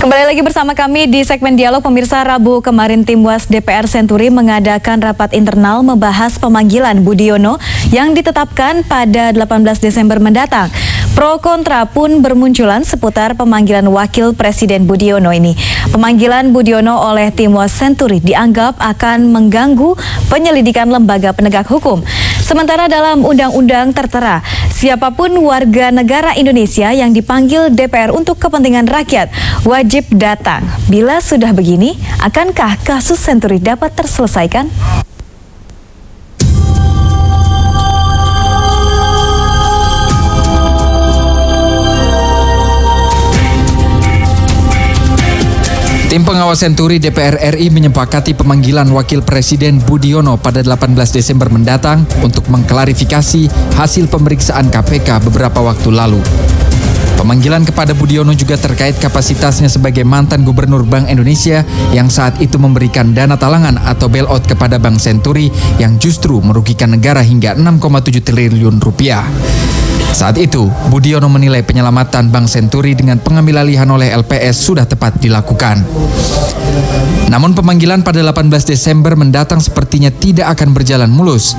Kembali lagi bersama kami di segmen dialog. Pemirsa, Rabu kemarin tim UAS DPR Senturi mengadakan rapat internal membahas pemanggilan Budiono yang ditetapkan pada 18 Desember mendatang. Pro kontra pun bermunculan seputar pemanggilan Wakil Presiden Budiono ini. Pemanggilan Budiono oleh tim UAS Senturi dianggap akan mengganggu penyelidikan lembaga penegak hukum. Sementara dalam undang-undang tertera, siapapun warga negara Indonesia yang dipanggil DPR untuk kepentingan rakyat wajib datang. Bila sudah begini, akankah kasus Senturi dapat terselesaikan? Tim pengawas Senturi DPR RI menyepakati pemanggilan Wakil Presiden Budiono pada 18 Desember mendatang untuk mengklarifikasi hasil pemeriksaan KPK beberapa waktu lalu. Pemanggilan kepada Budiono juga terkait kapasitasnya sebagai mantan Gubernur Bank Indonesia yang saat itu memberikan dana talangan atau bailout kepada Bank Senturi yang justru merugikan negara hingga 6,7 triliun rupiah. Saat itu, Budiono menilai penyelamatan Bank Senturi dengan pengambil alihan oleh LPS sudah tepat dilakukan. Namun pemanggilan pada 18 Desember mendatang sepertinya tidak akan berjalan mulus.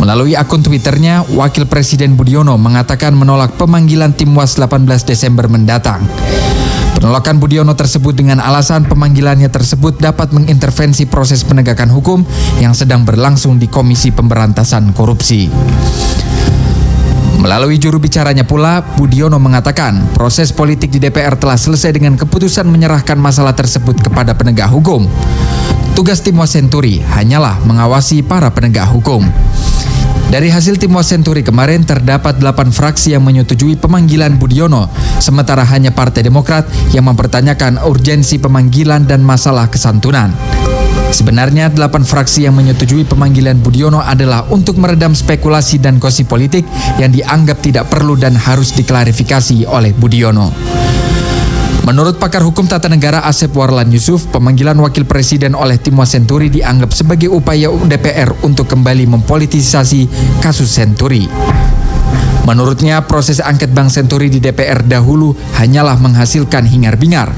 Melalui akun Twitternya, Wakil Presiden Budiono mengatakan menolak pemanggilan tim UAS 18 Desember mendatang. Penolakan Budiono tersebut dengan alasan pemanggilannya tersebut dapat mengintervensi proses penegakan hukum yang sedang berlangsung di Komisi Pemberantasan Korupsi. Melalui juru bicaranya pula, Budiono mengatakan proses politik di DPR telah selesai dengan keputusan menyerahkan masalah tersebut kepada penegak hukum. Tugas tim UAS Senturi hanyalah mengawasi para penegak hukum. Dari hasil tim UAS Senturi kemarin terdapat 8 fraksi yang menyetujui pemanggilan Budiono, sementara hanya Partai Demokrat yang mempertanyakan urgensi pemanggilan dan masalah kesantunan. Sebenarnya 8 fraksi yang menyetujui pemanggilan Budiono adalah untuk meredam spekulasi dan gosip politik yang dianggap tidak perlu dan harus diklarifikasi oleh Budiono. Menurut pakar hukum tata negara Asep Warlan Yusuf, pemanggilan Wakil Presiden oleh tim UAS Senturi dianggap sebagai upaya DPR untuk kembali mempolitisasi kasus Senturi. Menurutnya, proses angket Bank Senturi di DPR dahulu hanyalah menghasilkan hingar-bingar.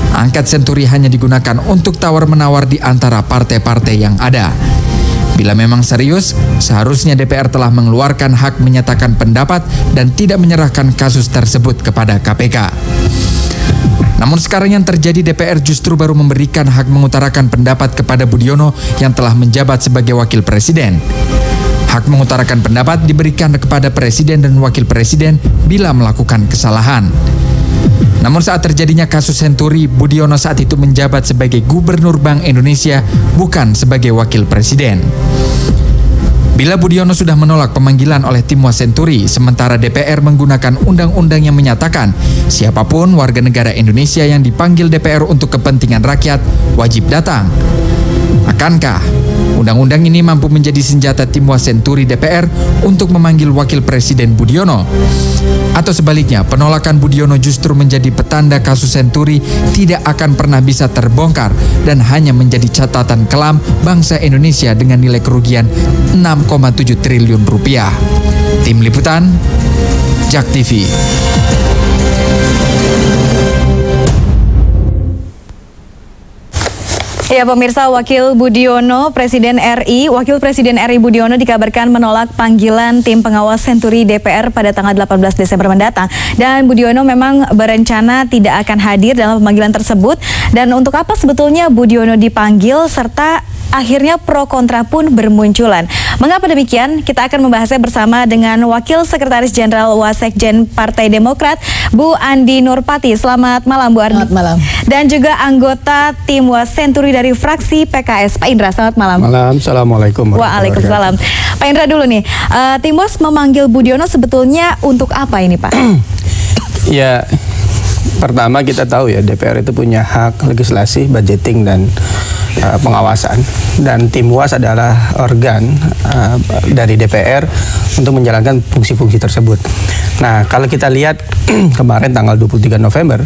Angket Senturi hanya digunakan untuk tawar-menawar di antara partai-partai yang ada. Bila memang serius, seharusnya DPR telah mengeluarkan hak menyatakan pendapat dan tidak menyerahkan kasus tersebut kepada KPK. Namun sekarang yang terjadi, DPR justru baru memberikan hak mengutarakan pendapat kepada Budiono yang telah menjabat sebagai Wakil Presiden. Hak mengutarakan pendapat diberikan kepada Presiden dan Wakil Presiden bila melakukan kesalahan. Namun saat terjadinya kasus Senturi, Budiono saat itu menjabat sebagai Gubernur Bank Indonesia, bukan sebagai Wakil Presiden. Bila Budiono sudah menolak pemanggilan oleh tim UAS Senturi, sementara DPR menggunakan undang-undang yang menyatakan siapapun warga negara Indonesia yang dipanggil DPR untuk kepentingan rakyat wajib datang. Akankah undang-undang ini mampu menjadi senjata tim UAS Senturi DPR untuk memanggil Wakil Presiden Budiono? Atau sebaliknya, penolakan Budiono justru menjadi petanda kasus Senturi tidak akan pernah bisa terbongkar dan hanya menjadi catatan kelam bangsa Indonesia dengan nilai kerugian 6,7 triliun rupiah. Tim Liputan, JAK TV. Ya pemirsa, Wakil Presiden RI Budiono dikabarkan menolak panggilan tim pengawas Senturi DPR pada tanggal 18 Desember mendatang. Dan Budiono memang berencana tidak akan hadir dalam pemanggilan tersebut. Dan untuk apa sebetulnya Budiono dipanggil serta akhirnya pro kontra pun bermunculan. Mengapa demikian? Kita akan membahasnya bersama dengan Wakil Sekretaris Jenderal Wasekjen Partai Demokrat, Bu Andi Nurpati. Selamat malam, Bu Andi. Selamat malam. Dan juga anggota tim UAS Senturi dari fraksi PKS, Pak Indra. Selamat malam. Malam. Assalamualaikum. Waalaikumsalam. Pak Indra dulu nih, tim UAS memanggil Budiono sebetulnya untuk apa ini, Pak? Ya, pertama kita tahu ya DPR itu punya hak legislasi, budgeting dan pengawasan, dan tim UAS adalah organ dari DPR untuk menjalankan fungsi-fungsi tersebut. Nah, kalau kita lihat kemarin tanggal 23 November,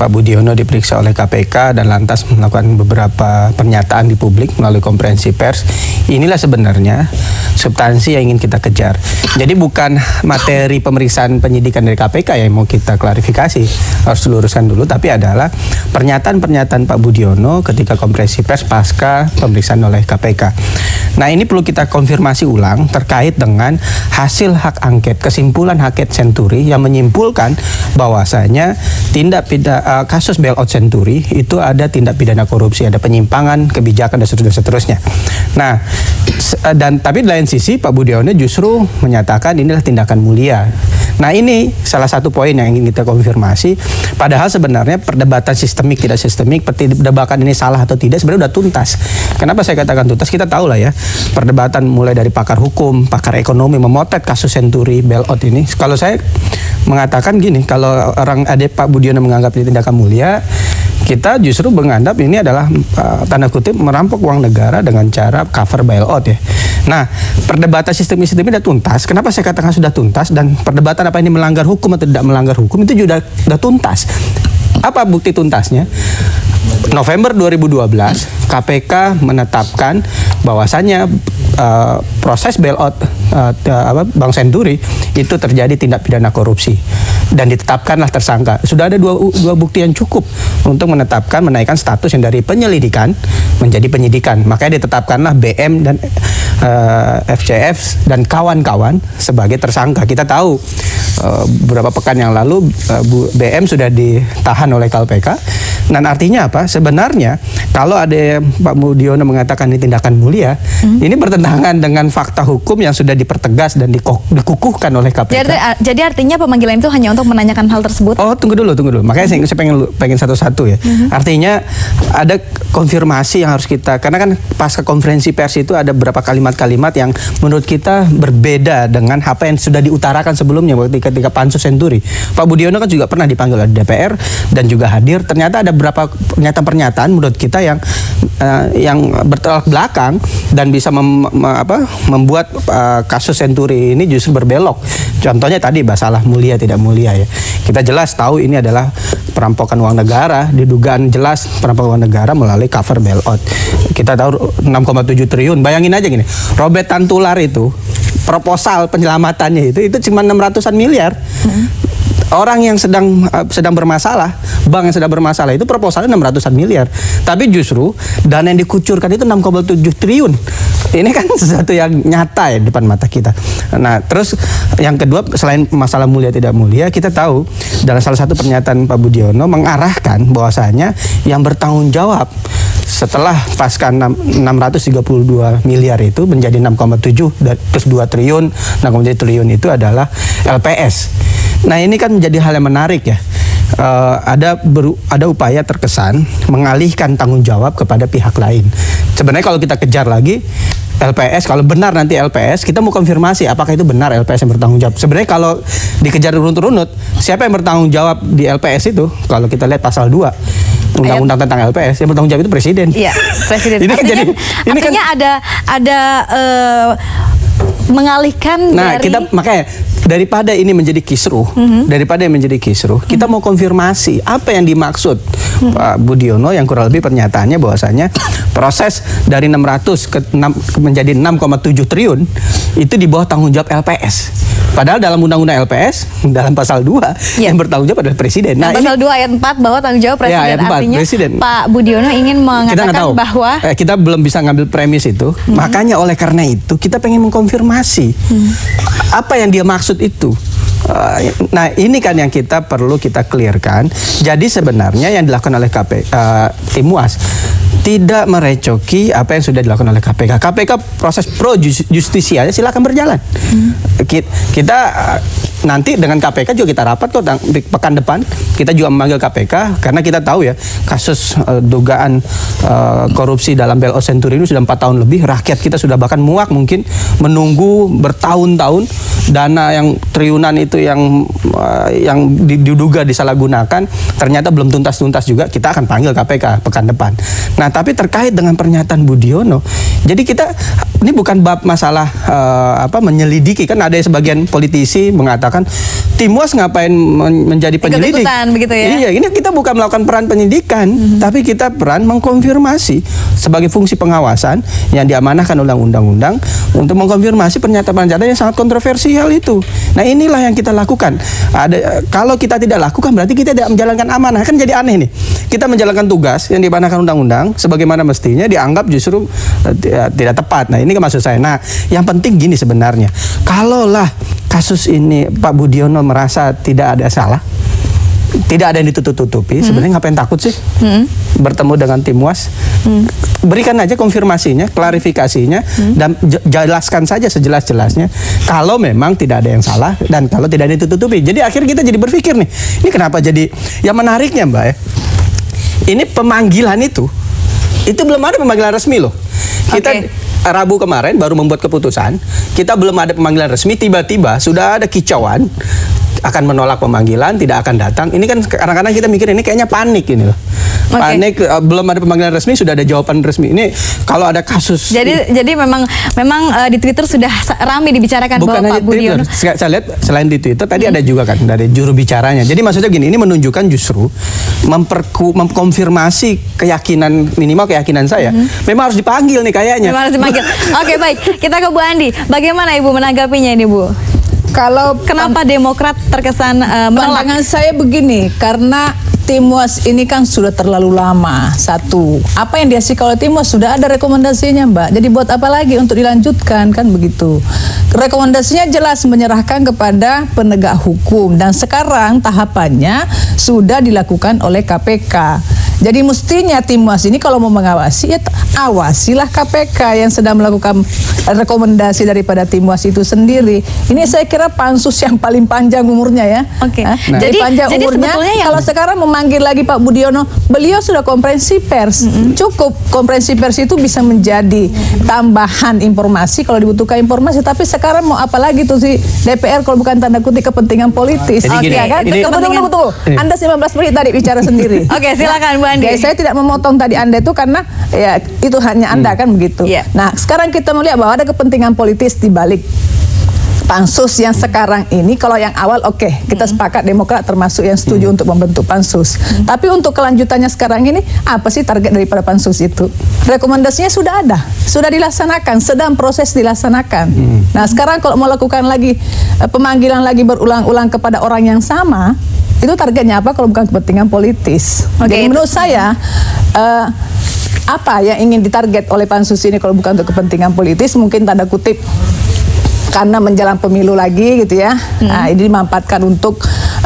Pak Budiono diperiksa oleh KPK dan lantas melakukan beberapa pernyataan di publik melalui konferensi pers. Inilah sebenarnya substansi yang ingin kita kejar. Jadi bukan materi pemeriksaan penyidikan dari KPK yang mau kita klarifikasi. harus luruskan dulu, tapi adalah pernyataan-pernyataan Pak Budiono ketika konferensi pers pasca pemeriksaan oleh KPK. Nah, ini perlu kita konfirmasi ulang terkait dengan hasil hak angket, kesimpulan hak angket Senturi yang menyimpulkan bahwasanya kasus bailout Senturi itu ada tindak pidana korupsi, ada penyimpangan kebijakan dan seterusnya. Nah, tapi di lain sisi Pak Budiono justru menyatakan inilah tindakan mulia. Nah, ini salah satu poin yang ingin kita konfirmasi. Padahal sebenarnya perdebatan sistemik tidak sistemik, perdebatan ini salah atau tidak sebenarnya sudah tuntas. Kenapa saya katakan tuntas? Kita tahu lah ya, perdebatan mulai dari pakar hukum, pakar ekonomi memotret kasus Senturi bailout ini. Kalau saya mengatakan gini, kalau Pak Budiono menganggap ini tindakan mulia, kita justru menganggap ini adalah tanda kutip merampok uang negara dengan cara cover bailout ya. Nah, perdebatan sistem sudah tuntas. Kenapa saya katakan sudah tuntas? Dan perdebatan apa ini melanggar hukum atau tidak melanggar hukum itu sudah tuntas. Apa bukti tuntasnya? November 2012 KPK menetapkan bahwasannya proses bailout Bank Senturi itu terjadi tindak pidana korupsi dan ditetapkanlah tersangka. Sudah ada dua bukti yang cukup untuk menaikkan status yang dari penyelidikan menjadi penyidikan. Makanya ditetapkanlah BM dan FCF dan kawan-kawan sebagai tersangka. Kita tahu beberapa pekan yang lalu BM sudah ditahan oleh KPK. Dan artinya apa? Sebenarnya kalau ada Pak Budiono mengatakan ini tindakan mulia, ini bertentangan dengan fakta hukum yang sudah dipertegas dan dikukuhkan oleh KPK. Jadi artinya pemanggilan itu hanya untuk menanyakan hal tersebut? Oh, tunggu dulu. Makanya saya pengen satu-satu ya. Artinya ada konfirmasi yang harus kita, karena kan pasca konferensi pers itu ada beberapa kalimat-kalimat yang menurut kita berbeda dengan apa yang sudah diutarakan sebelumnya ketika Pansus Senturi. Pak Budiono kan juga pernah dipanggil oleh DPR dan juga hadir. Ternyata ada beberapa pernyataan menurut kita yang bertolak belakang dan bisa membuat kasus Senturi ini justru berbelok. Contohnya tadi masalah mulia tidak mulia ya. Kita jelas tahu ini adalah perampokan uang negara, didugaan jelas perampokan uang negara melalui cover bailout. Kita tahu 6,7 triliun. Bayangin aja gini, Robert Tantular itu proposal penyelamatannya itu cuma 600-an miliar. Orang yang sedang bermasalah, bank yang sedang bermasalah itu proposalnya 600-an miliar. Tapi justru dana yang dikucurkan itu 6,7 triliun. Ini kan sesuatu yang nyata ya depan mata kita. Nah, terus yang kedua, selain masalah mulia tidak mulia, kita tahu dalam salah satu pernyataan Pak Budiono mengarahkan bahwasanya yang bertanggung jawab setelah pasca 632 miliar itu menjadi 6,7 plus 2 triliun, 6,7 triliun itu adalah LPS. Nah, ini kan menjadi hal yang menarik ya. Ada upaya terkesan mengalihkan tanggung jawab kepada pihak lain. Sebenarnya kalau kita kejar lagi LPS, kalau benar nanti LPS, kita mau konfirmasi apakah itu benar LPS yang bertanggung jawab. Sebenarnya kalau dikejar runut-runut, siapa yang bertanggung jawab di LPS itu? Kalau kita lihat pasal 2 Undang-Undang tentang LPS, yang bertanggung jawab itu presiden. Iya, presiden. Ini artinya ada mengalihkan nah, dari... makanya daripada ini menjadi kisruh, kita mau konfirmasi apa yang dimaksud Pak Budiono yang kurang lebih pernyataannya bahwasanya proses dari 600 menjadi 6,7 triliun itu di bawah tanggung jawab LPS. Padahal dalam Undang-Undang LPS, dalam pasal 2 yang bertanggung jawab adalah presiden. Nah, pasal 2 ayat 4 bahwa tanggung jawab presiden. Ya, ayat 4, artinya presiden. Pak Budiono ingin mengatakan bahwa kita belum bisa ngambil premis itu. Makanya oleh karena itu kita pengen mengkonfirmasi apa yang dia maksud itu. Nah, ini kan yang perlu kita clearkan. Jadi sebenarnya yang dilakukan oleh tim UAS tidak merecoki apa yang sudah dilakukan oleh KPK. KPK proses pro justisia silakan berjalan. Kita nanti dengan KPK juga kita rapat kok pekan depan. Kita juga memanggil KPK karena kita tahu ya kasus dugaan korupsi dalam bailout Senturi ini sudah 4 tahun lebih. Rakyat kita sudah bahkan muak mungkin menunggu bertahun-tahun dana yang triliunan itu yang diduga disalahgunakan ternyata belum tuntas-tuntas juga. Kita akan panggil KPK pekan depan. Nah, tapi terkait dengan pernyataan Budiono, jadi ini bukan bab masalah menyelidiki. Kan ada sebagian politisi mengatakan tim UAS ngapain menjadi penyelidik? Begitu ya? Iya, ini kita bukan melakukan peran penyidikan, tapi kita peran mengkonfirmasi sebagai fungsi pengawasan yang diamanahkan oleh undang-undang untuk mengkonfirmasi pernyataan-pernyataan yang sangat kontroversial itu. Nah, inilah yang kita lakukan. Kalau kita tidak lakukan berarti kita tidak menjalankan amanah. Kan jadi aneh nih. Kita menjalankan tugas yang dimanahkan undang-undang sebagaimana mestinya dianggap justru tidak tepat. Nah, ini maksud saya. Nah, yang penting gini sebenarnya. Kalaulah kasus ini Pak Budiono merasa tidak ada salah, tidak ada yang ditutup-tutupi, sebenarnya ngapain takut sih bertemu dengan tim UAS? Berikan aja konfirmasinya, klarifikasinya, dan jelaskan saja sejelas-jelasnya kalau memang tidak ada yang salah dan kalau tidak ada yang ditutupi. Jadi akhirnya kita jadi berpikir nih, ini kenapa jadi, yang menariknya Mbak ya, ini pemanggilan itu belum ada pemanggilan resmi loh. Kita Rabu kemarin baru membuat keputusan, kita belum ada pemanggilan resmi, tiba-tiba sudah ada kicauan akan menolak pemanggilan, tidak akan datang. Ini kan kadang-kadang kita mikir ini kayaknya panik ini loh. Panik, belum ada pemanggilan resmi sudah ada jawaban resmi. Ini kalau ada kasus. Jadi memang di Twitter sudah ramai dibicarakan bahwa Pak Budiono. Saya lihat selain di Twitter tadi ada juga kan dari juru bicaranya. Jadi maksudnya gini, ini menunjukkan justru mengkonfirmasi keyakinan, minimal keyakinan saya. Memang harus dipanggil nih kayaknya. Memang harus dipanggil. Oke, baik. Kita ke Bu Andi. Bagaimana Ibu menanggapinya ini, Bu? Kalau kenapa Demokrat terkesan menolak? Pandangan saya begini, karena tim UAS ini kan sudah terlalu lama. Satu, apa yang dihasilkan oleh tim UAS sudah ada rekomendasinya, Mbak. Jadi buat apa lagi untuk dilanjutkan, kan begitu. Rekomendasinya jelas menyerahkan kepada penegak hukum dan sekarang tahapannya sudah dilakukan oleh KPK. Jadi mestinya tim UAS ini kalau mau mengawasi, ya awasilah KPK yang sedang melakukan rekomendasi daripada tim UAS itu sendiri. Ini saya kira pansus yang paling panjang umurnya ya. Oke. Nah, jadi panjang umurnya. Kalau sekarang memanggil lagi Pak Budiono, beliau sudah konferensi pers. Cukup konferensi pers itu bisa menjadi tambahan informasi kalau dibutuhkan informasi. Tapi sekarang mau apa lagi tuh si DPR kalau bukan tanda kutip kepentingan politis? Oke, kan? Tunggu. Anda 19 menit tadi bicara sendiri. Oke, silakan Bu Andi. Ya, saya tidak memotong tadi Anda itu karena ya itu hanya Anda kan begitu. Nah, sekarang kita melihat bahwa ada kepentingan politis di balik pansus yang sekarang ini. Kalau yang awal oke, kita sepakat Demokrat termasuk yang setuju untuk membentuk pansus. Tapi untuk kelanjutannya sekarang ini apa sih target daripada pansus itu? Rekomendasinya sudah ada, sudah dilaksanakan, sedang proses dilaksanakan. Nah, sekarang kalau mau lakukan lagi pemanggilan lagi berulang-ulang kepada orang yang sama, itu targetnya apa kalau bukan kepentingan politis? Jadi menurut saya apa yang ingin ditarget oleh pansus ini kalau bukan untuk kepentingan politis? Mungkin tanda kutip karena menjelang pemilu lagi gitu ya. Nah, ini dimanfaatkan untuk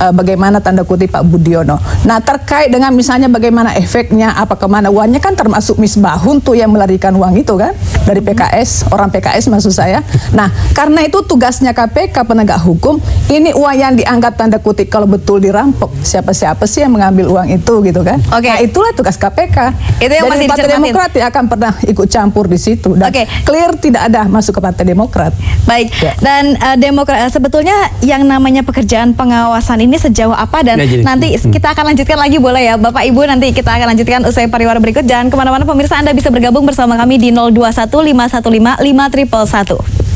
bagaimana tanda kutip Pak Budiono. Nah, terkait dengan misalnya bagaimana efeknya, apa kemana uangnya, kan termasuk Misbahun tuh yang melarikan uang itu kan dari PKS, orang PKS maksud saya. Nah, karena itu tugasnya KPK penegak hukum, ini uang yang dianggap tanda kutip kalau betul dirampok, siapa-siapa sih yang mengambil uang itu gitu kan. Nah, itulah tugas KPK. Itu yang masih Partai Demokrat tidak akan pernah ikut campur di situ. Dan clear tidak ada masuk ke Partai Demokrat. Baik. Dan Demokrat sebetulnya yang namanya pekerjaan pengawasan ini sejauh apa, dan nanti kita akan lanjutkan lagi boleh ya Bapak Ibu, nanti kita akan lanjutkan usai pariwara berikut. Jangan kemana-mana pemirsa, Anda bisa bergabung bersama kami di 0215155111.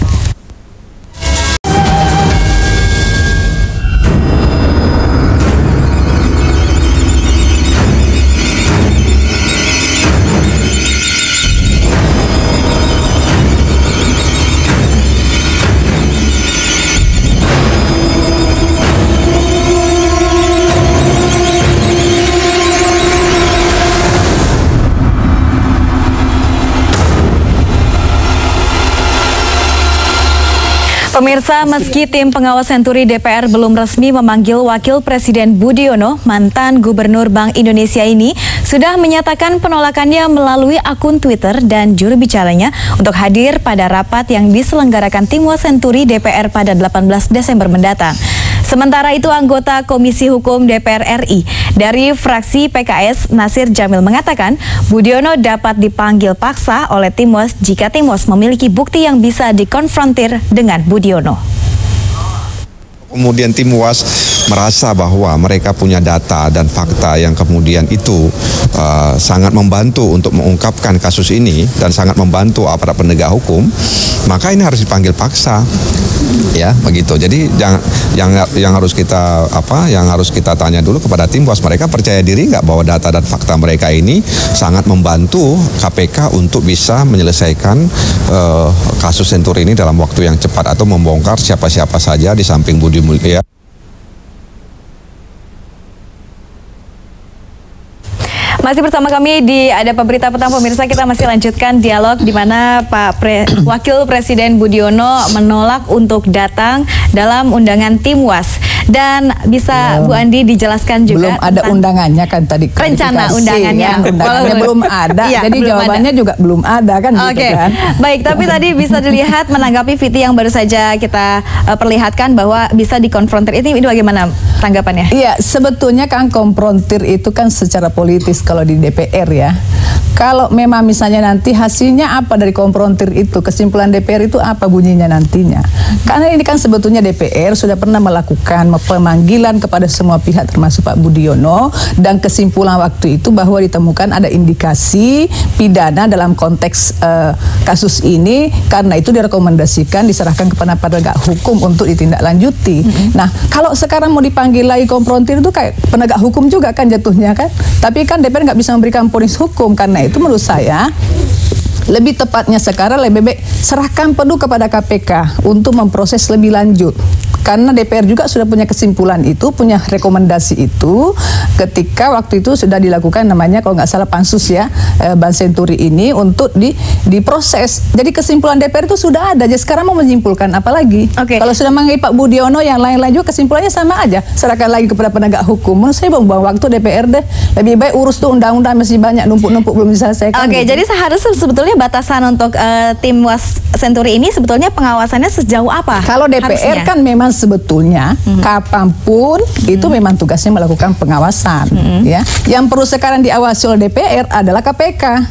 Pemirsa, meski tim pengawas Senturi DPR belum resmi memanggil Wakil Presiden Budiono, mantan Gubernur Bank Indonesia ini sudah menyatakan penolakannya melalui akun Twitter dan juru bicaranya untuk hadir pada rapat yang diselenggarakan tim Senturi DPR pada 18 Desember mendatang. Sementara itu, anggota Komisi Hukum DPR RI dari fraksi PKS Nasir Jamil mengatakan Budiono dapat dipanggil paksa oleh tim UAS jika tim UAS memiliki bukti yang bisa dikonfrontir dengan Budiono. Kemudian tim UAS merasa bahwa mereka punya data dan fakta yang kemudian itu sangat membantu untuk mengungkapkan kasus ini dan sangat membantu aparat penegak hukum, maka ini harus dipanggil paksa. Ya, begitu. Jadi yang harus kita tanya dulu kepada Timbwas, mereka percaya diri nggak bahwa data dan fakta mereka ini sangat membantu KPK untuk bisa menyelesaikan kasus Senturi ini dalam waktu yang cepat atau membongkar siapa-siapa saja di samping Budi Mulya. Masih bersama kami di Ada Berita Petang, pemirsa. Kita masih lanjutkan dialog di mana Wakil Presiden Budiono menolak untuk datang dalam undangan Timbwas. Dan bisa Bu Andi dijelaskan juga belum ada undangannya kan tadi, rencana undangannya, ya, undangannya belum ada, ya, jadi jawabannya ada. Juga belum ada kan. Oke, gitu kan? Baik, tapi tadi bisa dilihat menanggapi Viti yang baru saja kita perlihatkan bahwa bisa dikonfrontir. Ini bagaimana tanggapannya? Iya, sebetulnya kan konfrontir itu kan secara politis kalau di DPR ya. Kalau memang misalnya nanti hasilnya apa dari konfrontir itu, kesimpulan DPR itu apa bunyinya nantinya. Karena ini kan sebetulnya DPR sudah pernah melakukan pemanggilan kepada semua pihak termasuk Pak Budiono, dan kesimpulan waktu itu bahwa ditemukan ada indikasi pidana dalam konteks kasus ini, karena itu direkomendasikan diserahkan kepada penegak hukum untuk ditindaklanjuti. Nah, kalau sekarang mau dipanggil lagi konfrontir itu kayak penegak hukum juga kan jatuhnya kan. Tapi kan DPR nggak bisa memberikan vonis hukum, karena itu menurut saya lebih tepatnya sekarang lebih baik serahkan penuh kepada KPK untuk memproses lebih lanjut. Karena DPR juga sudah punya kesimpulan itu, punya rekomendasi itu ketika waktu itu sudah dilakukan namanya kalau nggak salah pansus ya, Ban Senturi ini untuk diproses. Jadi kesimpulan DPR itu sudah ada. Jadi sekarang mau menyimpulkan apa lagi? Kalau sudah manggil Pak Budiono, yang lain-lain juga kesimpulannya sama aja. Serahkan lagi kepada penegak hukum. Menurut saya buang waktu DPR deh. Lebih baik urus tuh undang-undang, masih banyak numpuk-numpuk belum diselesaikan. Gitu. Jadi seharusnya sebetulnya batasan untuk Timbwas Senturi ini sebetulnya pengawasannya sejauh apa? Kalau DPR harusnya kan memang sebetulnya kapanpun itu memang tugasnya melakukan pengawasan. Ya, yang perlu sekarang diawasi oleh DPR adalah KPK.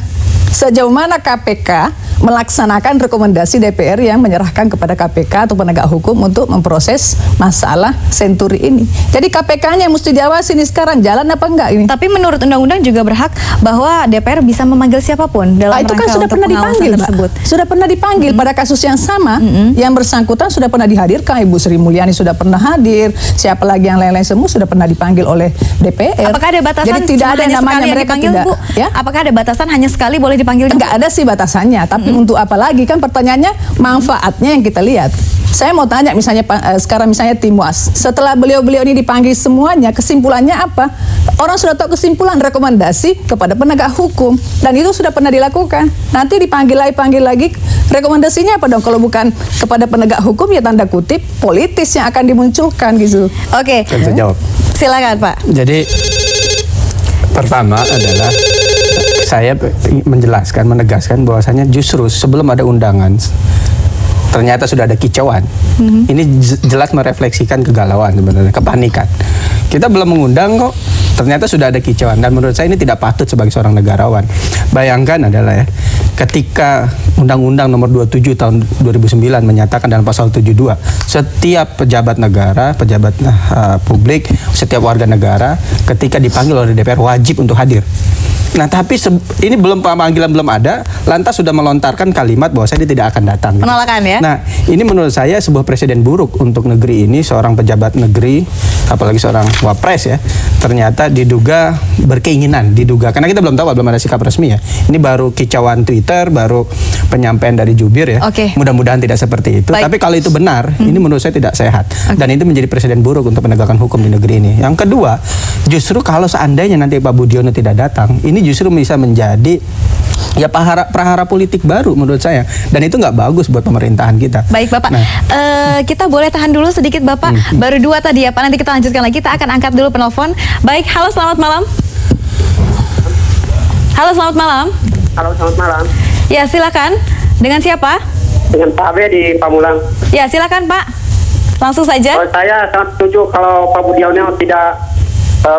Sejauh mana KPK melaksanakan rekomendasi DPR yang menyerahkan kepada KPK atau penegak hukum untuk memproses masalah Senturi ini. Jadi KPK-nya mesti diawasi nih sekarang, jalan apa enggak ini. Tapi menurut undang-undang juga berhak bahwa DPR bisa memanggil siapapun dalam itu kan sudah pernah dipanggil tersebut. Sudah pernah dipanggil pada kasus yang sama, yang bersangkutan sudah pernah dihadirkan, Ibu Sri Mulyani sudah pernah hadir, siapa lagi yang lain-lain semua sudah pernah dipanggil oleh DPR. Apakah ada batasan? Jadi tidak ada yang namanya mereka dipanggil, tidak. Bu? Ya? Apakah ada batasan hanya sekali boleh dipanggil? Enggak ada sih batasannya, tapi untuk apa lagi kan pertanyaannya, manfaatnya yang kita lihat. Saya mau tanya misalnya sekarang misalnya Timbwas, setelah beliau-beliau ini dipanggil semuanya, kesimpulannya apa? Orang sudah tahu kesimpulan, rekomendasi kepada penegak hukum, dan itu sudah pernah dilakukan. Nanti dipanggil lagi, rekomendasinya apa dong? Kalau bukan kepada penegak hukum ya tanda kutip politis yang akan dimunculkan gitu. Oke. Saya bisa jawab. Silakan Pak. Jadi pertama adalah saya menjelaskan, menegaskan bahwasanya justru sebelum ada undangan ternyata sudah ada kicauan. Ini jelas merefleksikan kegalauan sebenarnya, kepanikan. Kita belum mengundang kok, ternyata sudah ada kicauan. Dan menurut saya ini tidak patut sebagai seorang negarawan. Bayangkan adalah ya, ketika Undang-Undang Nomor 27 tahun 2009 menyatakan dalam pasal 72, setiap pejabat negara, pejabat publik, setiap warga negara ketika dipanggil oleh DPR wajib untuk hadir. Nah, tapi ini panggilan belum ada, lantas sudah melontarkan kalimat bahwa saya tidak akan datang. Penolakan ya? Nah, ini menurut saya sebuah presiden buruk untuk negeri ini. Seorang pejabat negeri, apalagi seorang wapres ya, ternyata diduga berkeinginan, karena kita belum tahu, belum ada sikap resmi ya. Ini baru kicauan Twitter, baru penyampaian dari jubir ya. Mudah-mudahan tidak seperti itu. Tapi kalau itu benar, ini menurut saya tidak sehat. Dan itu menjadi presiden buruk untuk penegakan hukum di negeri ini. Yang kedua, justru kalau seandainya nanti Pak Budiono tidak datang, ini justru bisa menjadi ya prahara politik baru menurut saya, dan itu nggak bagus buat pemerintahan kita. Baik Bapak, kita boleh tahan dulu sedikit Bapak, baru 2 tadi ya Pak, nanti kita lanjutkan lagi, kita akan angkat dulu penelpon. Baik, halo selamat malam. Halo selamat malam. Halo selamat malam. Ya silakan, dengan siapa? Dengan Pak Abe di Pamulang. Ya silakan Pak, langsung saja. Saya sangat setuju kalau Pak Budiono tidak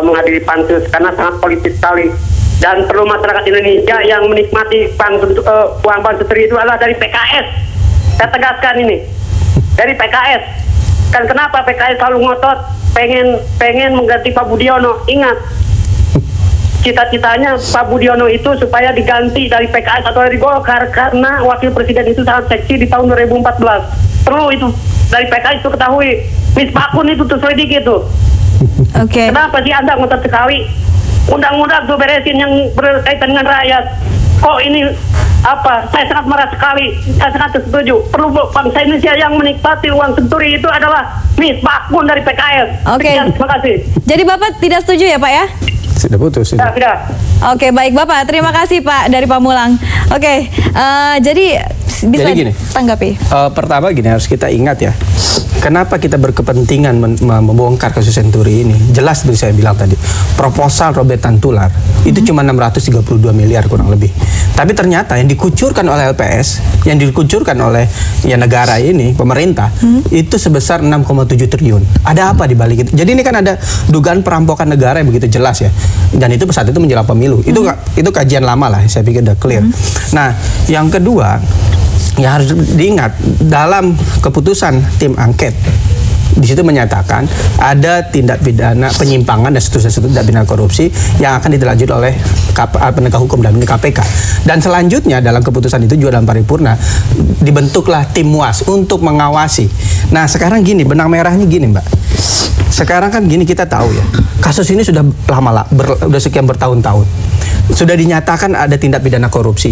menghadiri pansus karena sangat politis sekali. Dan perlu masyarakat Indonesia yang menikmati uang pansus itu adalah dari PKS. Saya tegaskan ini, dari PKS. Kan kenapa PKS selalu ngotot pengen mengganti Pak Budiono? Ingat, cita-citanya Pak Budiono itu supaya diganti dari PKS atau dari Golkar karena wakil presiden itu sangat seksi di tahun 2014. Perlu itu dari PKS itu ketahui. Misbakun itu terselidiki itu. Oke. Kenapa sih Anda ngotot sekali? Undang-undang tuh beresin yang berkaitan dengan rakyat. Kok ini apa? Saya sangat marah sekali. Saya sangat setuju. Perlu bangsa Indonesia yang menikmati uang senturi itu adalah misbakun dari PKS. Oke. Terima kasih. Jadi Bapak tidak setuju ya Pak ya? Sudah putus. Tidak. Oke, baik Bapak. Terima kasih Pak dari Pamulang. Oke, jadi bisa Jadi gini, tanggapi. Pertama gini, harus kita ingat ya, kenapa kita berkepentingan membongkar kasus Senturi ini. Jelas seperti saya bilang tadi, proposal Robert Tantular itu cuma 632 miliar kurang lebih. Tapi ternyata yang dikucurkan oleh LPS, yang dikucurkan oleh ya negara ini, pemerintah, itu sebesar 6,7 triliun. Ada apa di balik itu? Jadi ini kan ada dugaan perampokan negara yang begitu jelas ya. Dan itu saat itu menjelang pemilu. Itu kajian lama lah, saya pikir udah clear. Nah, yang kedua, yang harus diingat dalam keputusan tim angket di situ menyatakan ada tindak pidana penyimpangan dan seterusnya tindak pidana korupsi yang akan ditindaklanjuti oleh penegak hukum dan KPK. Dan selanjutnya dalam keputusan itu juga dalam paripurna dibentuklah tim MUAS untuk mengawasi. Nah sekarang gini, benang merahnya gini Mbak. Sekarang kan gini, kita tahu ya, kasus ini sudah udah sekian bertahun-tahun. Sudah dinyatakan ada tindak pidana korupsi.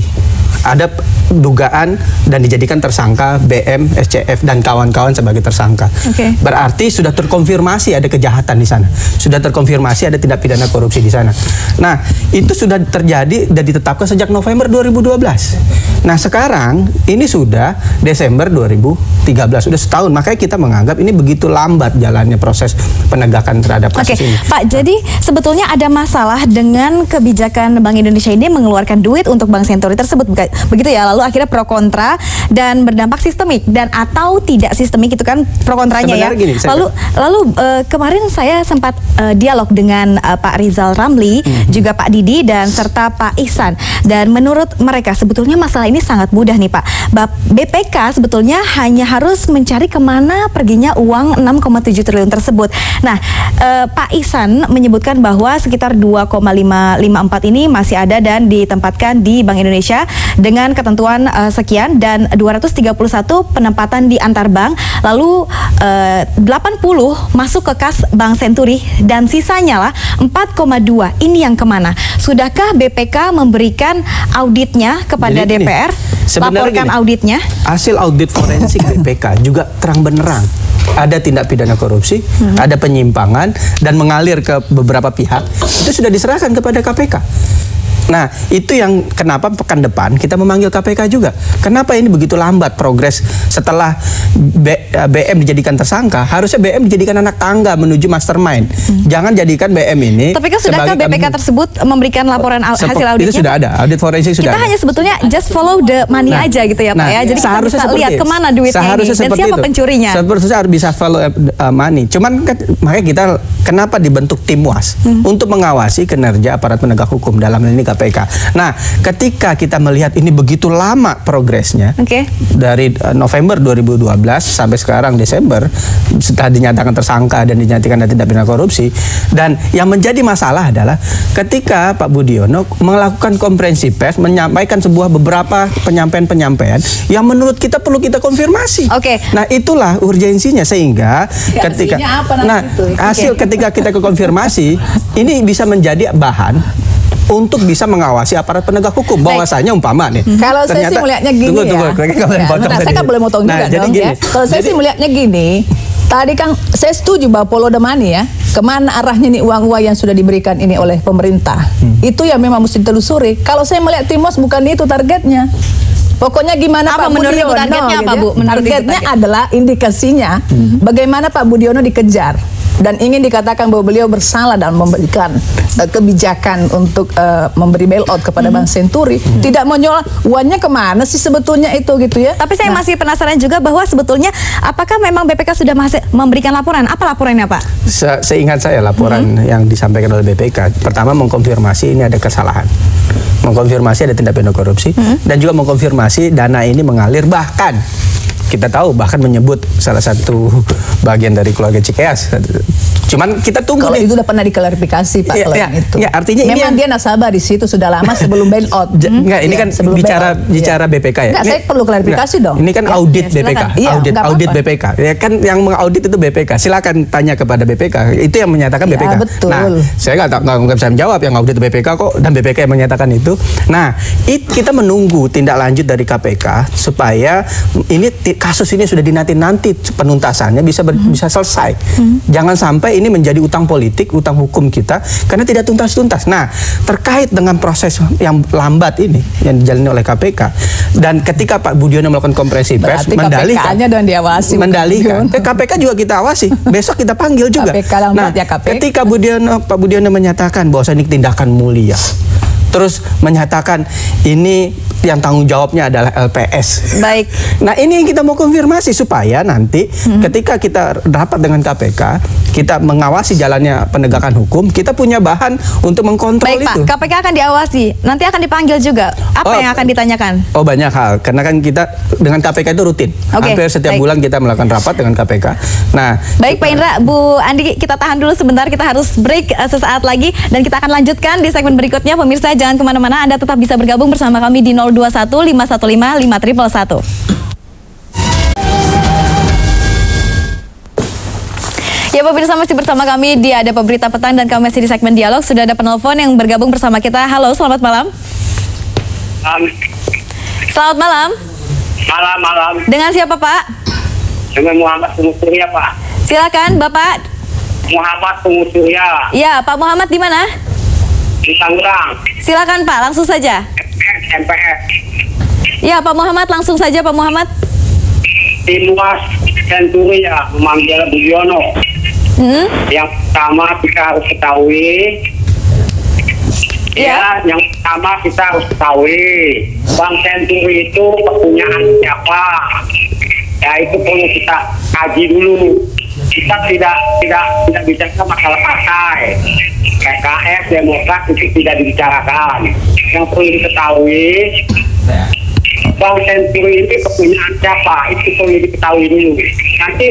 Ada dugaan dan dijadikan tersangka BM, SCF dan kawan-kawan sebagai tersangka. Berarti sudah terkonfirmasi ada kejahatan di sana. Sudah terkonfirmasi ada tindak pidana korupsi di sana. Nah, itu sudah terjadi dan ditetapkan sejak November 2012. Nah, sekarang ini sudah Desember 2013, sudah setahun. Makanya kita menganggap ini begitu lambat jalannya proses penegakan terhadap kasus ini. Pak, jadi sebetulnya ada masalah dengan kebijakan Bank Indonesia ini mengeluarkan duit untuk Bank Senturi tersebut, begitu ya? Lalu akhirnya pro kontra dan berdampak sistemik dan atau tidak sistemik, itu kan pro kontranya ya. Gini, lalu kemarin saya sempat dialog dengan Pak Rizal Ramli, juga Pak Didi dan serta Pak Ihsan, dan menurut mereka sebetulnya masalah ini sangat mudah nih Pak. BPK sebetulnya hanya harus mencari kemana perginya uang 6,7 triliun tersebut. Nah, Pak Ihsan menyebutkan bahwa sekitar 2,554 ini masih ada dan ditempatkan di Bank Indonesia dengan ketentuan sekian, dan 231 penempatan di antar bank, lalu 80 masuk ke kas Bank Senturi dan sisanya lah 4,2 ini yang kemana? Sudahkah BPK memberikan auditnya kepada DPR? Laporkan auditnya. Hasil audit forensik BPK juga terang benderang. Ada tindak pidana korupsi, ada penyimpangan dan mengalir ke beberapa pihak. Itu sudah diserahkan kepada KPK. Nah, itu yang kenapa pekan depan kita memanggil KPK juga. Kenapa ini begitu lambat progres setelah BM dijadikan tersangka? Harusnya BM dijadikan anak tangga menuju mastermind. Jangan jadikan BM ini. Tapi kan sudahkah BPK tersebut memberikan laporan hasil auditnya? Itu sudah ada, audit forensik sudah. Kita hanya sebetulnya just follow the money aja gitu ya Pak ya. Jadi kita bisa lihat kemana duitnya ini dan siapa pencurinya. Seharusnya harus bisa follow money. Cuman kan, makanya kita kenapa dibentuk tim MUAS untuk mengawasi kinerja aparat penegak hukum dalam ini KPK. Nah, ketika kita melihat ini begitu lama progresnya, dari November 2012 sampai sekarang Desember, setelah dinyatakan tersangka dan dinyatakan ada tindak pidana korupsi, dan yang menjadi masalah adalah ketika Pak Budiono melakukan konferensi pers, menyampaikan beberapa penyampaian yang menurut kita perlu kita konfirmasi. Nah, itulah urgensinya, sehingga ketika ketika kita konfirmasi, ini bisa menjadi bahan untuk bisa mengawasi aparat penegak hukum. Bahwasanya umpama nih. Kalau saya sih melihatnya gini saya kan boleh motong juga dong ya. Kalau saya sih melihatnya gini, tadi kan saya setuju bahwa follow the money ya. Kemana arahnya nih uang-uang yang sudah diberikan ini oleh pemerintah. Itu yang memang mesti ditelusuri. Kalau saya melihat Timos bukan itu targetnya. Pokoknya gimana Pak Budiono, targetnya apa Bu? Targetnya adalah indikasinya bagaimana Pak Budiono dikejar dan ingin dikatakan bahwa beliau bersalah dalam memberikan kebijakan untuk memberi bailout kepada Bank Senturi. Tidak menyoal uangnya kemana sih sebetulnya itu gitu ya. Tapi saya masih penasaran juga bahwa sebetulnya apakah memang BPK sudah memberikan laporan? Apa laporannya Pak? Seingat saya laporan yang disampaikan oleh BPK pertama mengkonfirmasi ini ada kesalahan, mengkonfirmasi ada tindak pidana korupsi, dan juga mengkonfirmasi dana ini mengalir, bahkan kita tahu bahkan menyebut salah satu bagian dari keluarga Cikeas. Cuman kita tunggu. Kalau itu udah pernah diklarifikasi Pak itu. Ya, artinya memang dia nasabah di situ sudah lama sebelum bail out. Enggak, ini kan bicara BPK ya. Enggak, saya perlu klarifikasi dong. Ini kan audit BPK. Audit BPK. Ya kan yang mengaudit itu BPK. Silakan tanya kepada BPK. Itu yang menyatakan BPK. Betul. Nah, saya nggak bisa menjawab yang audit BPK kok, dan BPK yang menyatakan itu. Nah, kita menunggu tindak lanjut dari KPK supaya ini kasus ini sudah dinanti-nanti penuntasannya bisa selesai. Jangan sampai ini menjadi utang politik, utang hukum kita karena tidak tuntas-tuntas. Nah, terkait dengan proses yang lambat ini yang dijalani oleh KPK, dan ketika Pak Budiono melakukan konferensi pers mendalihkan, mendalihkan, KPK juga kita awasi. Besok kita panggil juga. Nah, ketika Pak Budiono menyatakan bahwa ini tindakan mulia, terus menyatakan ini yang tanggung jawabnya adalah LPS. Baik. Nah, ini yang kita mau konfirmasi supaya nanti ketika kita rapat dengan KPK, kita mengawasi jalannya penegakan hukum, kita punya bahan untuk mengkontrol itu. Baik Pak, KPK akan diawasi, nanti akan dipanggil juga. Apa yang akan ditanyakan? Oh, banyak hal, karena kan kita dengan KPK itu rutin. Hampir setiap bulan kita melakukan rapat dengan KPK. Nah, baik Pak Indra, Bu Andi, kita tahan dulu sebentar, kita harus break sesaat lagi dan kita akan lanjutkan di segmen berikutnya. Pemirsa jangan kemana-mana, Anda tetap bisa bergabung bersama kami di 021 515 5111. Ya pemirsa, masih bersama kami di Ada Berita Petang dan kami masih di segmen dialog. Sudah ada penelpon yang bergabung bersama kita. Halo, selamat malam. Selamat malam. Malam. Dengan siapa Pak? Dengan Muhammad Surya Pak. Silakan Bapak. Muhammad Surya. Ya, Pak Muhammad di mana? Di Tangerang. Silakan Pak, langsung saja. MPS. Ya Pak Muhammad, langsung saja Pak Muhammad. Timuas Senturi ya memanggil Budiono. Yang pertama kita harus ketahui, yang pertama kita harus ketahui, Bang Senturi itu kepunyaan siapa? Ya itu perlu kita kaji dulu. Kita tidak bicara masalah partai. PKS, Demokrat itu tidak dibicarakan. Yang perlu diketahui, Bang Senturi ini kepunyaan siapa? Itu perlu diketahui dulu. Nanti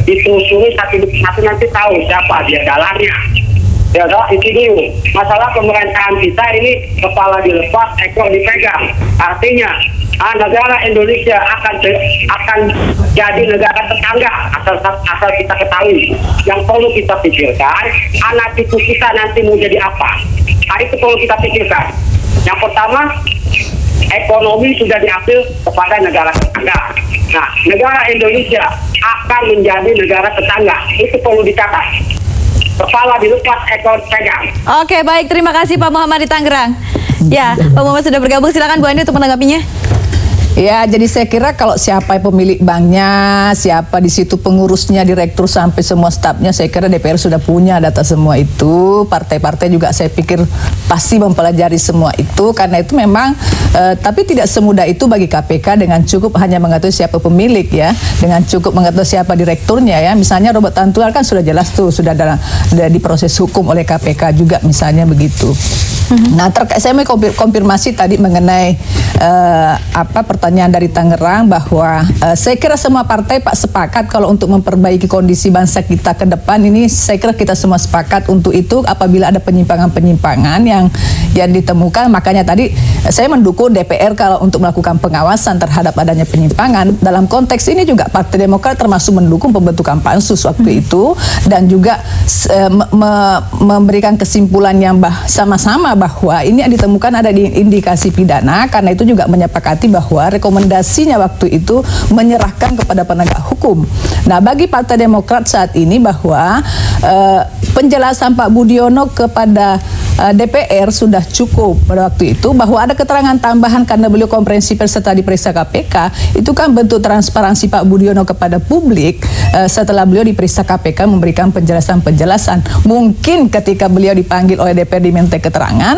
ditelusuri satu nanti tahu siapa dia dalangnya. Ya, itu dulu. Masalah pemerintahan kita ini kepala dilepas, ekor dipegang. Artinya negara Indonesia akan jadi negara tetangga asal kita ketahui. Yang perlu kita pikirkan, anak cucu kita nanti mau jadi apa? Nah, itu perlu kita pikirkan. Yang pertama, ekonomi sudah diambil kepada negara tetangga. Nah, negara Indonesia akan menjadi negara tetangga. Itu perlu dicatat. Kepala dilepas, ekor pegang. Oke, baik. Terima kasih Pak Muhammad di Tangerang. Ya, Pak Muhammad sudah bergabung. Silakan Bu Andi untuk menanggapinya. Ya, jadi saya kira kalau siapa pemilik banknya, siapa di situ pengurusnya, direktur sampai semua stafnya, saya kira DPR sudah punya data semua itu. Partai-partai juga saya pikir pasti mempelajari semua itu, karena itu memang tapi tidak semudah itu bagi KPK dengan cukup hanya mengetahui siapa pemilik ya, dengan cukup mengetahui siapa direkturnya ya. Misalnya Robert Tantular kan sudah jelas tuh, sudah ada diproses hukum oleh KPK juga misalnya begitu. Nah, saya mau konfirmasi tadi mengenai pertanyaan dari Tangerang bahwa saya kira semua partai Pak sepakat kalau untuk memperbaiki kondisi bangsa kita ke depan ini, saya kira kita semua sepakat untuk itu. Apabila ada penyimpangan-penyimpangan yang ditemukan, makanya tadi saya mendukung DPR kalau untuk melakukan pengawasan terhadap adanya penyimpangan. Dalam konteks ini juga Partai Demokrat termasuk mendukung pembentukan pansus waktu itu, dan juga memberikan kesimpulan yang sama-sama bahwa ini yang ditemukan ada indikasi pidana. Karena itu juga menyepakati bahwa rekomendasinya waktu itu menyerahkan kepada penegak hukum. Nah, bagi Partai Demokrat saat ini bahwa penjelasan Pak Budiono kepada DPR sudah cukup pada waktu itu, bahwa ada keterangan tambahan karena beliau konferensi pers setelah diperiksa KPK, itu kan bentuk transparansi Pak Budiono kepada publik setelah beliau diperiksa KPK memberikan penjelasan-penjelasan. Mungkin ketika beliau dipanggil oleh DPR diminta keterangan,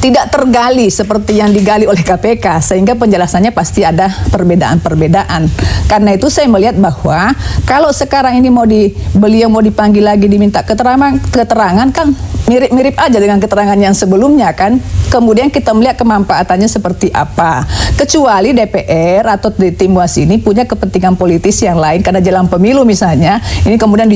tidak tergali seperti yang digali oleh KPK, sehingga penjelasannya pasti ada perbedaan-perbedaan. Karena itu saya melihat bahwa kalau sekarang ini beliau mau dipanggil lagi diminta keterangan kan mirip-mirip aja dengan keterangan yang sebelumnya kan. Kemudian kita melihat kemanfaatannya seperti apa. Kecuali DPR atau di Timuas ini punya kepentingan politis yang lain karena jelang pemilu misalnya. Ini kemudian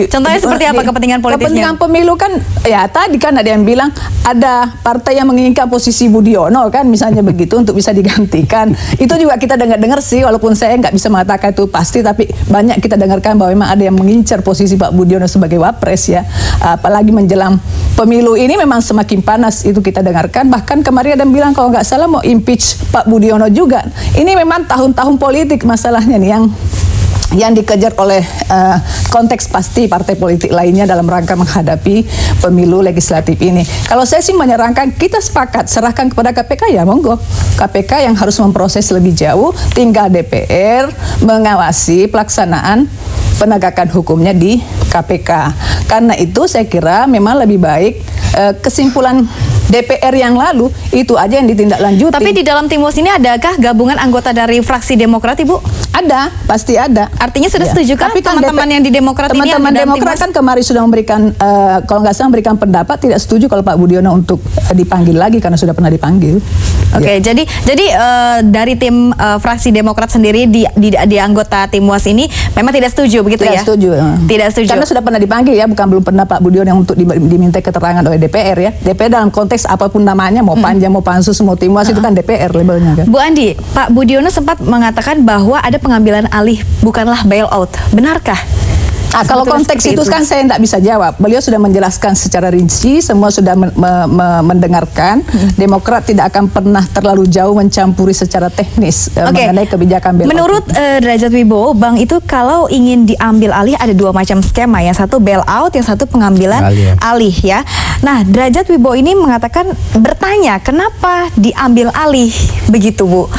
contohnya seperti apa kepentingan politisnya? Kepentingan pemilu kan ya tadi kan ada yang bilang ada partai yang menginginkan posisi Budiono kan misalnya begitu untuk bisa digantikan. Itu juga kita dengar-dengar sih, walaupun saya nggak bisa mengatakan itu pasti, tapi banyak kita dengarkan bahwa memang ada yang mengincar posisi Pak Budiono sebagai wapres ya. Apalagi menjelang pemilu ini memang semakin panas itu kita dengarkan. Bahkan kemarin ada yang bilang kalau nggak salah mau impeach Pak Budiono juga. Ini memang tahun-tahun politik masalahnya nih yang dikejar oleh konteks pasti partai politik lainnya dalam rangka menghadapi pemilu legislatif ini. Kalau saya sih menyarankan kita sepakat serahkan kepada KPK ya monggo. KPK yang harus memproses lebih jauh, tinggal DPR mengawasi pelaksanaan penegakan hukumnya di KPK. Karena itu saya kira memang lebih baik kesimpulan DPR yang lalu itu aja yang ditindaklanjuti. Tapi di dalam Timuas ini adakah gabungan anggota dari fraksi Demokrat, Ibu? Ada, pasti ada. Artinya sudah setuju kan teman-teman yang di Demokrat ini? Teman-teman Demokrat kan kemarin sudah memberikan, kalau nggak salah memberikan pendapat tidak setuju kalau Pak Budiono untuk dipanggil lagi karena sudah pernah dipanggil. Oke, jadi dari tim fraksi Demokrat sendiri di anggota Timuas ini memang tidak setuju begitu ya? Tidak setuju. Tidak setuju. Karena sudah pernah dipanggil ya, bukan belum pernah Pak Budiono yang untuk diminta keterangan oleh DPR ya. DPR dalam konteks apapun namanya, mau Panja, mau Pansus, mau Timuas itu kan DPR labelnya kan. Bu Andi, Pak Budiono sempat mengatakan bahwa ada pengambilan alih bukanlah bailout. Benarkah? Kalau konteks itu kan saya tidak bisa jawab. Beliau sudah menjelaskan secara rinci, semua sudah mendengarkan. Demokrat tidak akan pernah terlalu jauh mencampuri secara teknis mengenai kebijakan bailout. Menurut Derajat Wibowo, Bang, itu kalau ingin diambil alih ada dua macam skema, yang satu bailout, yang satu pengambilan alih ya. Nah, Derajat Wibowo ini mengatakan, bertanya kenapa diambil alih begitu Bu.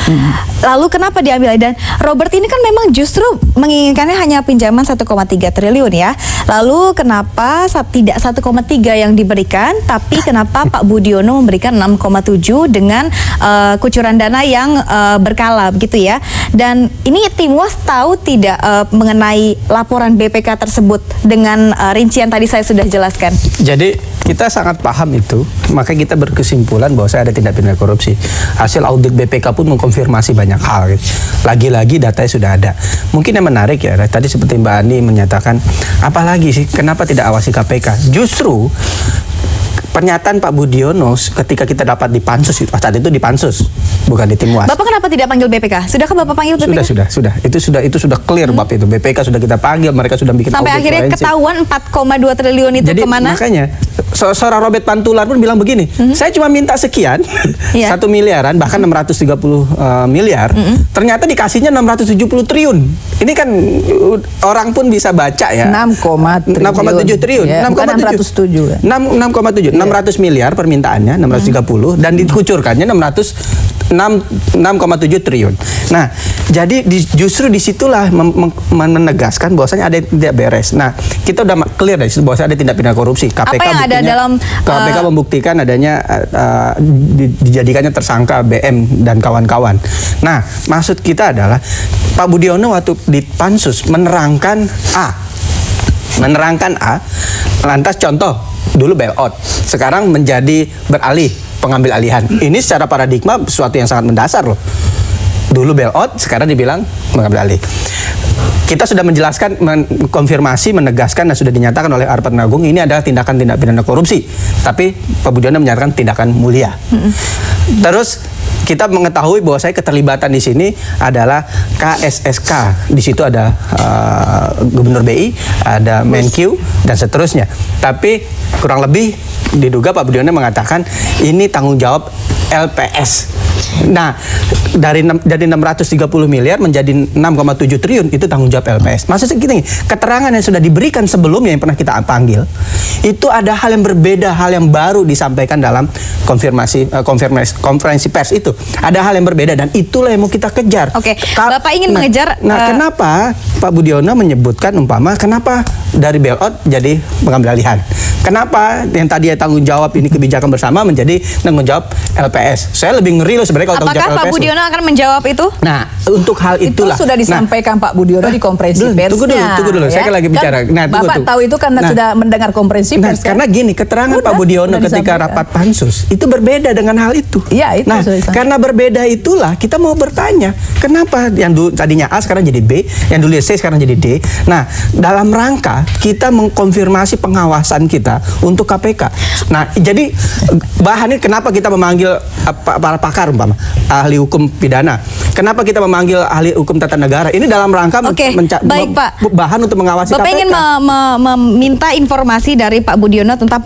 Lalu kenapa diambil alih? Dan Robert ini kan memang justru menginginkannya hanya pinjaman 1,3 triliun ya. Lalu kenapa tidak 1,3 yang diberikan, tapi kenapa Pak Budiono memberikan 6,7 dengan kucuran dana yang berkala begitu ya. Dan ini Timuas tahu tidak mengenai laporan BPK tersebut dengan rincian tadi saya sudah jelaskan. Jadi kita sangat paham itu, maka kita berkesimpulan bahwa saya ada tindak pidana korupsi. Hasil audit BPK pun mengkonfirmasi banyak hal. Lagi-lagi datanya sudah ada. Mungkin yang menarik ya, tadi seperti Mbak Ani menyatakan, apalagi sih kenapa tidak awasi KPK? Justru pernyataan Pak Budiono ketika kita dapat di Pansus, saat itu di Pansus, bukan di Timuas. Bapak kenapa tidak panggil BPK? Sudahkah Bapak panggil BPK? Sudah. Itu sudah clear bab itu. BPK sudah kita panggil, mereka sudah bikin sampai akhirnya forensik. Ketahuan 4,2 triliun itu jadi, kemana? Makanya seorang Robert Pantular pun bilang begini, saya cuma minta sekian, 1 miliaran, bahkan 630 miliar, ternyata dikasihnya 670 triliun. Ini kan orang pun bisa baca ya. 6,7 triliun. 6,7. 600 miliar permintaannya, 630, dan dikucurkannya 607 triliun. Nah, jadi justru disitulah menegaskan bahwasanya ada yang tidak beres. Nah, kita udah clear dari situ bahwasanya ada tindak pidana korupsi. KPK apa yang ada dalam KPK membuktikan adanya dijadikannya tersangka BM dan kawan-kawan. Nah, maksud kita adalah Pak Budiono waktu di Pansus menerangkan A, lantas contoh dulu bailout, sekarang menjadi beralih, pengambil alihan. Ini secara paradigma sesuatu yang sangat mendasar loh. Dulu bailout, sekarang dibilang mengambil alih. Kita sudah menjelaskan, mengkonfirmasi, menegaskan dan sudah dinyatakan oleh Arpan Agung ini adalah tindakan tindak pidana korupsi. Tapi Pak Budiono menyatakan tindakan mulia. Terus kita mengetahui bahwa saya keterlibatan di sini adalah KSSK. Di situ ada Gubernur BI, ada Menkyu dan seterusnya. Tapi kurang lebih diduga Pak Budiono mengatakan ini tanggung jawab LPS. Nah, dari 630 miliar menjadi 6,7 triliun itu tanggung jawab LPS. Maksudnya gini, keterangan yang sudah diberikan sebelumnya yang pernah kita panggil, itu ada hal yang berbeda, hal yang baru disampaikan dalam konferensi pers itu. Ada hal yang berbeda dan itulah yang mau kita kejar. Oke, Bapak ingin mengejar. Nah, kenapa Pak Budiono menyebutkan kenapa dari bailout jadi pengambil alihan? Kenapa yang tadi tanggung jawab ini kebijakan bersama menjadi tanggung jawab LPS? Saya lebih ngeri loh sebenarnya kalau apakah Pak Budiono akan menjawab itu? Nah, untuk hal itulah. Itu sudah disampaikan Pak Budiono di konferensi persnya. Tunggu dulu, saya lagi bicara. Nah, Bapak tahu itu karena sudah mendengar konferensi pers. Karena gini, keterangan Pak Budiono ketika rapat pansus itu berbeda dengan hal itu. Iya, itu. Nah, karena berbeda itulah kita mau bertanya, kenapa yang dulu tadinya A sekarang jadi B, yang dulu C sekarang jadi D. Nah, dalam rangka kita mengkonfirmasi pengawasan kita untuk KPK. Nah, jadi bahannya kenapa kita memanggil para pakar umpama ahli hukum pidana. Kenapa kita memanggil ahli hukum tata negara? Ini dalam rangka baik, Pak. bahan untuk mengawasi Bapak KPK. ingin meminta informasi dari Pak Budiono tentang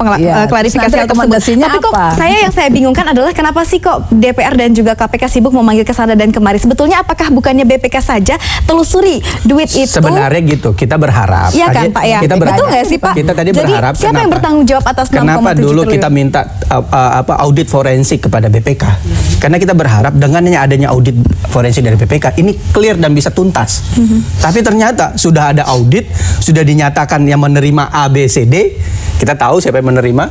klarifikasi hal tersebut. Tapi kok yang saya bingungkan adalah kenapa sih kok DPR dan juga KPK sibuk memanggil kesana dan kemari? Sebetulnya apakah bukannya BPK saja telusuri duit itu? Sebenarnya gitu, kita berharap. Iya kan Pak ya? Betul nggak sih Pak? Kita tadi berharap. Siapa yang bertanggung jawab atas 6,7 triliun? Kenapa dulu kita minta audit forensik kepada BPK? Karena kita berharap dengan adanya audit forensik dari BPK ini clear dan bisa tuntas. Tapi ternyata sudah ada audit, sudah dinyatakan yang menerima A, B, C, D. Kita tahu siapa yang menerima.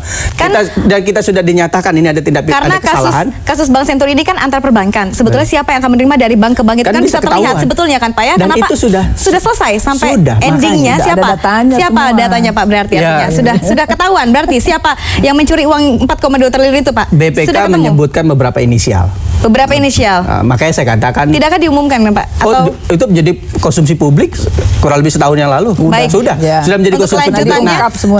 Dan kita sudah dinyatakan ini ada tindak pidana kesalahan. Karena kasus Bank Senturi ini kan antar perbankan. Sebetulnya siapa yang akan menerima dari bank ke bank itu kan bisa terlihat sebetulnya kan Pak ya. Dan kenapa itu sudah selesai sampai endingnya siapa? Siapa datanya Pak berarti artinya sudah ketahuan berarti siapa yang mencuri uang 4,2 triliun itu Pak? BPK menyebutkan beberapa inisial. Beberapa inisial. Makanya saya katakan. Tidakkah diumumkan kan Pak? Atau itu menjadi konsumsi publik kurang lebih setahun yang lalu. Sudah menjadi konsumsi publik.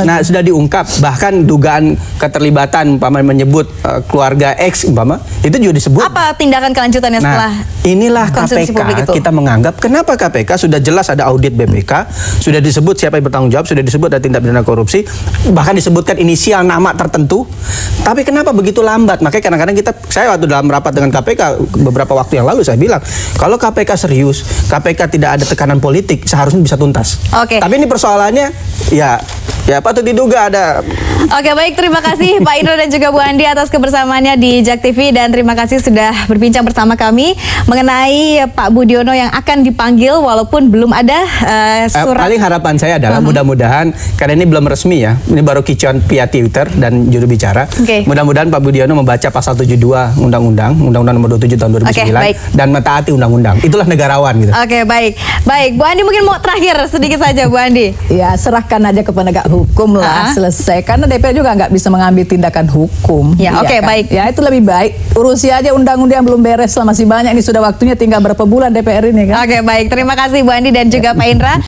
Nah, sudah diungkap. Bahkan dugaan keterlibatan menyebut keluarga X itu juga disebut. Apa tindakan kelanjutannya setelah? Inilah KPK kita menganggap kenapa KPK sudah jelas ada audit BPK, sudah disebut siapa yang bertanggung jawab, sudah disebut ada tindak pidana korupsi, bahkan disebutkan inisial nama tertentu. Tapi kenapa begitu lambat? Makanya kadang-kadang saya waktu dalam rapat dengan KPK beberapa waktu yang lalu saya bilang, kalau KPK serius, KPK tidak ada tekanan politik, seharusnya bisa tuntas. Tapi ini persoalannya ya patut diduga ada. Oke, baik, terima kasih Pak Indro dan juga Bu Andi atas kebersamaannya di JAK TV dan terima kasih sudah berbincang bersama kami mengenai Pak Budiono yang akan dipanggil walaupun belum ada surat. Paling harapan saya adalah mudah-mudahan karena ini belum resmi ya, ini baru kicauan via Twitter dan juru bicara. Mudah-mudahan Pak Budiono membaca pasal 72 Undang-Undang Nomor 27 tahun 2009 dan mentaati undang-undang. Itulah negarawan gitu. Oke, baik. Bu Andi mungkin mau terakhir sedikit saja Bu Andi. Ya, serahkan aja ke penegak hukum lah, selesai. Karena DPR juga nggak bisa mengambil tindakan hukum. Ya, baik. Ya, itu lebih baik. Urusi aja undang-undang belum beres lah, masih banyak. Ini sudah waktunya tinggal berapa bulan DPR ini kan. Oke, baik. Terima kasih Bu Andi dan juga Pak Indra.